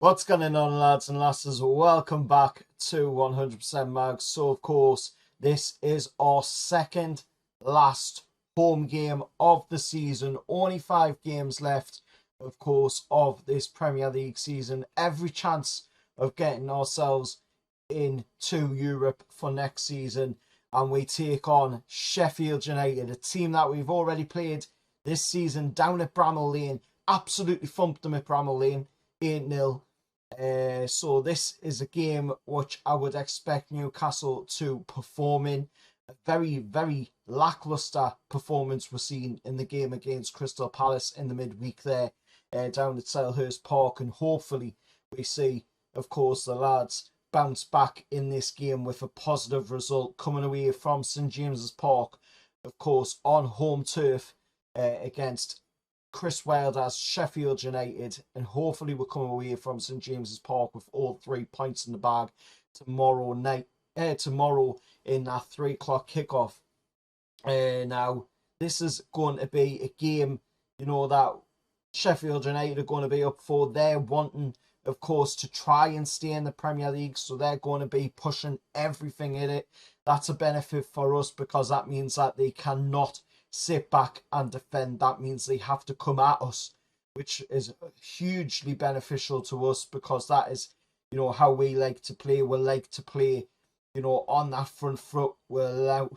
What's going on, lads and lasses? Welcome back to 100% Mags. So, of course, this is our second last home game of the season. Only 5 games left, of course, of this Premier League season. Every chance of getting ourselves into Europe for next season. And we take on Sheffield United, a team that we've already played this season down at Bramall Lane. Absolutely thumped them at Bramall Lane, 8-0. So this is a game which I would expect Newcastle to perform in. A very, very lacklustre performance was seen in the game against Crystal Palace in the midweek there, down at Selhurst Park, and hopefully we see, of course, the lads bounce back in this game with a positive result coming away from St James's Park, of course, on home turf against Chris Wilder's Sheffield United, and hopefully we'll come away from St James's Park with all 3 points in the bag tomorrow night. Tomorrow in that 3 o'clock kickoff. Now this is going to be a game, that Sheffield United are going to be up for. They're wanting, of course, to try and stay in the Premier League, so they're going to be pushing everything in it. That's a benefit for us because that means that they cannot sit back and defend. That means they have to come at us, which is hugely beneficial to us because that is, how we like to play. We like to play, on that front foot. We'll allow,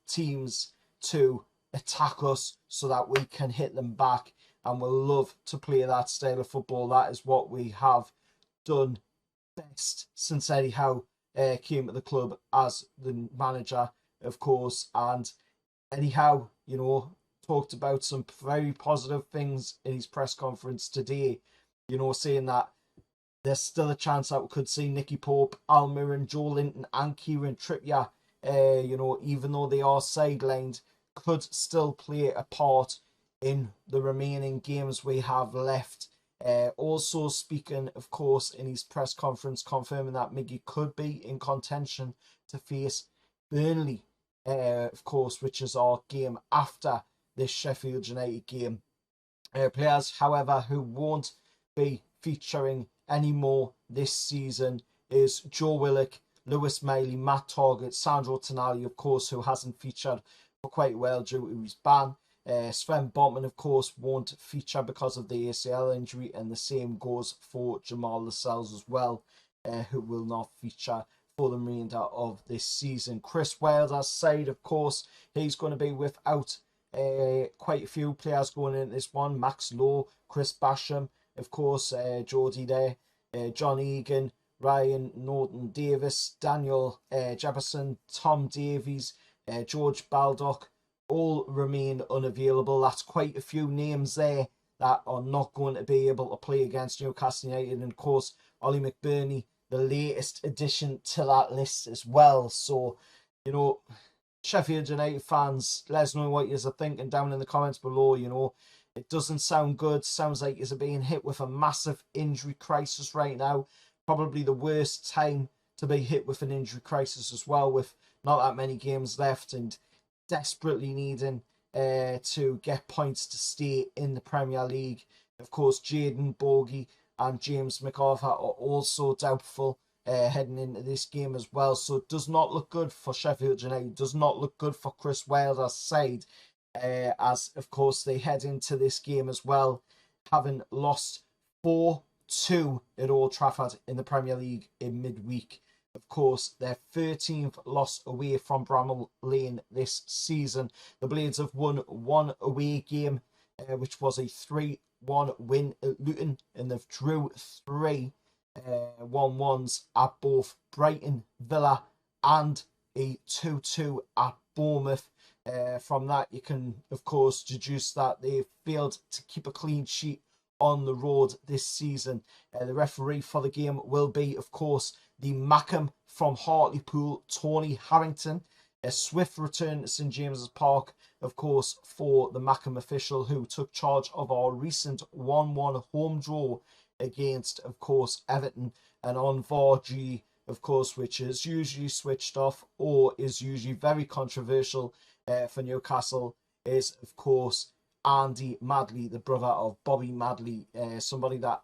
teams to attack us so that we can hit them back, and we'll love to play that style of football. That is what we have done best since Eddie Howe came to the club as the manager, of course. And Eddie Howe, talked about some very positive things in his press conference today, saying that there's still a chance that we could see Nicky Pope, Almiron, Joe Linton and Kieran Trippier, even though they are sidelined, could still play a part in the remaining games we have left. Also speaking, of course, in his press conference, confirming that Miggy could be in contention to face Burnley, of course, which is our game after this Sheffield United game. Players, however, who won't be featuring anymore this season is Joe Willock, Lewis Miley, Matt Targett, Sandro Tonali, of course, who hasn't featured for quite a while due to his ban. Sven Botman, of course, won't feature because of the ACL injury, and the same goes for Jamal Lascelles as well, who will not feature for the remainder of this season. Chris Wilder's side, of course, he's going to be without quite a few players going into this one. Max Lowe, Chris Basham, of course, Geordie there, John Egan, Ryan Norton Davis, Daniel Jefferson, Tom Davies, George Baldock, all remain unavailable. That's quite a few names there that are not going to be able to play against Newcastle United. And of course, Ollie McBurney, the latest addition to that list as well. So, Sheffield United fans, let us know what you're thinking down in the comments below. It doesn't sound good. Sounds like you're being hit with a massive injury crisis right now. Probably the worst time to be hit with an injury crisis as well, with not that many games left and desperately needing to get points to stay in the Premier League. Of course, Jaden Borgie and James McArthur are also doubtful heading into this game as well. So it does not look good for Sheffield United. It does not look good for Chris Wilder's side, as of course they head into this game as well, having lost 4-2 at Old Trafford in the Premier League in midweek. Of course, their 13th loss away from Bramall Lane this season. The Blades have won one away game, which was a 3-1 win at Luton, and they've drew 3 1-1s at both Brighton, Villa and a 2-2 at Bournemouth. From that, you can, of course, deduce that they've failed to keep a clean sheet on the road this season. The referee for the game will be, of course, the Mackem from Hartlepool, Tony Harrington. A swift return to St James's Park, of course, for the Mackem official who took charge of our recent 1-1 home draw against, of course, Everton, and on VAR G, of course, which is usually switched off or is usually very controversial for Newcastle, is, of course, Andy Madley, the brother of Bobby Madley, somebody that,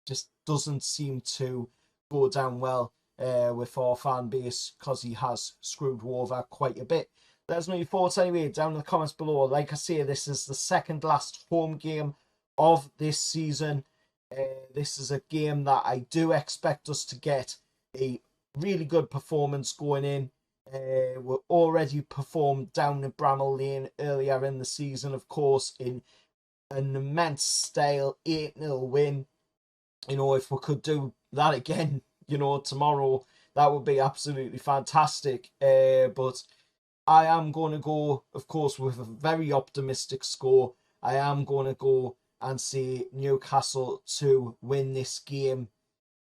just doesn't seem to go down well with our fan base, because he has screwed over quite a bit. Let us know your thoughts anyway down in the comments below. Like I say, this is the second last home game of this season. This is a game that I do expect us to get a really good performance going in. We already performed down at Bramall Lane earlier in the season, of course, in an immense style 8-0 win. You know, if we could do that again, you know, tomorrow, that would be absolutely fantastic. But I am going to go, of course, with a very optimistic score. I am going to go and say Newcastle to win this game.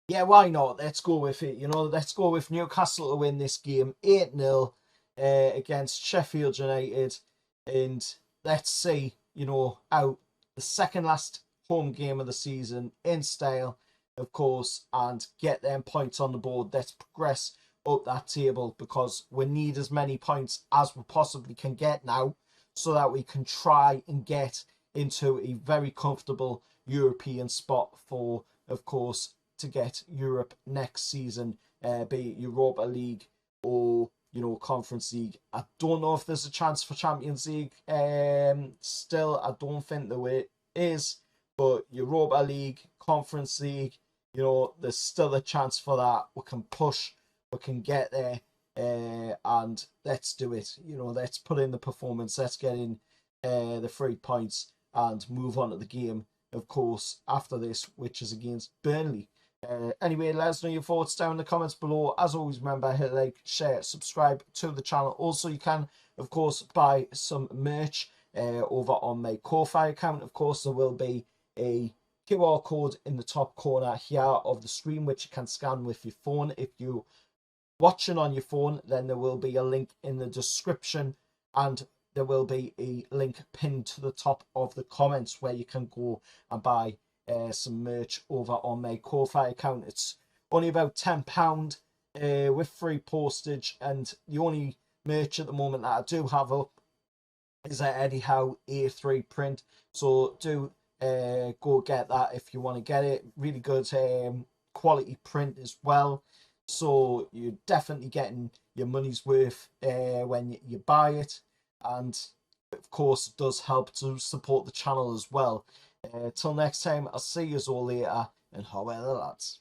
Yeah, why not? Let's go with it. You know, let's go with Newcastle to win this game 8-0 against Sheffield United. And let's see, you know, out the second last home game of the season in style, of course, and get them points on the board. Let's progress up that table, because we need as many points as we possibly can get now, so that we can try and get into a very comfortable European spot for, of course, to get Europe next season, be it Europa League or, you know, Conference League. I don't know if there's a chance for Champions League. Still, I don't think there is, but Europa League, Conference League, you know, there's still a chance for that. We can push, we can get there, and let's do it. You know, let's put in the performance, let's get in the 3 points and move on to the game, of course, after this, which is against Burnley. Anyway, let us know your thoughts down in the comments below. As always, remember, hit like, share, subscribe to the channel. Also, you can, of course, buy some merch over on my Ko-Fi account. Of course, there will be a QR code in the top corner here of the screen, which you can scan with your phone. If you're watching on your phone, then there will be a link in the description, and there will be a link pinned to the top of the comments where you can go and buy some merch over on my Ko-Fi account. It's only about £10 with free postage, and the only merch at the moment that I do have up is a Eddie Howe A3 print, so do go get that if you want to get it. Really good quality print as well, so you're definitely getting your money's worth when you buy it, and of course it does help to support the channel as well. Till next time, I'll see you all later, and how are the lads?